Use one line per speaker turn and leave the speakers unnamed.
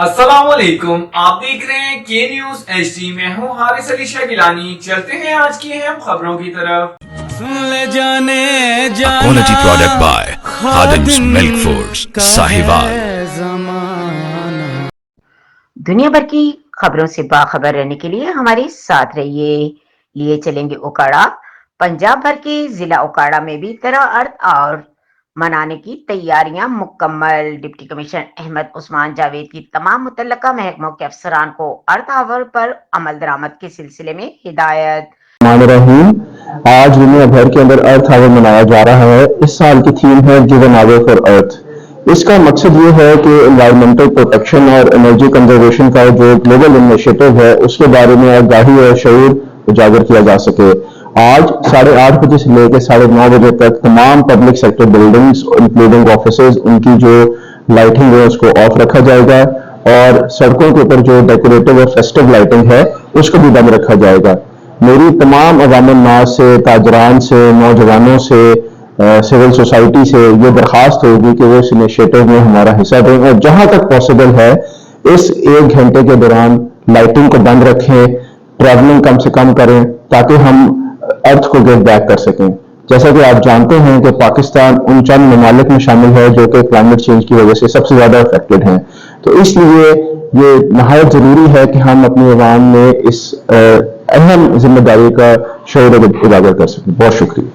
अस्सलाम वालेकुम, आप देख रहे हैं के न्यूज HD। मैं हूं हारिस अली शाह गिलानी। चलते हैं आज की अहम खबरों की तरफ।
Quality product by Khadim's Milk Foods, Sahiwal।
दुनिया भर की खबरों से बाखबर रहने के लिए हमारे साथ रहिए। लिए चलेंगे ओकाड़ा। पंजाब भर के जिला ओकाड़ा में भी तरह अर्थ और मनाने की तैयारियां मुकम्मल। डिप्टी कमिश्नर अहमद उस्मान जावेद की तमाम मुतल्लका महकमों के अफसरान को अर्थ आवर पर अमल दरामद के सिलसिले में हिदायत।
आज दुनिया भर के अंदर अर्थ आवर मनाया जा रहा है। इस साल की थीम है गिवन आवर फॉर अर्थ। इसका मकसद ये है कि एनवायरमेंटल प्रोटेक्शन और एनर्जी कंजर्वेशन का जो ग्लोबल इनिशिएटिव है उसके बारे में आगाही और शऊर उजागर किया जा सके। आज 8:30 बजे से लेकर 9:30 बजे तक तमाम public sector buildings including offices उनकी जो लाइटिंग है उसको ऑफ रखा जाएगा और सड़कों के ऊपर जो डेकोरेटिव और फेस्टिव लाइटिंग है उसको भी बंद रखा जाएगा। मेरी तमाम अवाम नास से, ताजरान से, नौजवानों से, सिविल सोसाइटी से ये दरख्वास्त होगी कि वो इस इनिशिएटिव में हमारा हिस्सा दें और जहां तक पॉसिबल है इस 1 घंटे के दौरान लाइटिंग को बंद रखें, ट्रैवलिंग कम से कम करें ताकि हम अर्थ को गेट बैक कर सकें। जैसा कि आप जानते हैं कि पाकिस्तान उन चंद ममालिक में शामिल है जो कि क्लाइमेट चेंज की वजह से सबसे ज्यादा अफेक्टेड हैं। तो इसलिए ये नहायत जरूरी है कि हम अपनी अवाम में इस अहम जिम्मेदारी का शऊर उजागर कर सकें। बहुत शुक्रिया।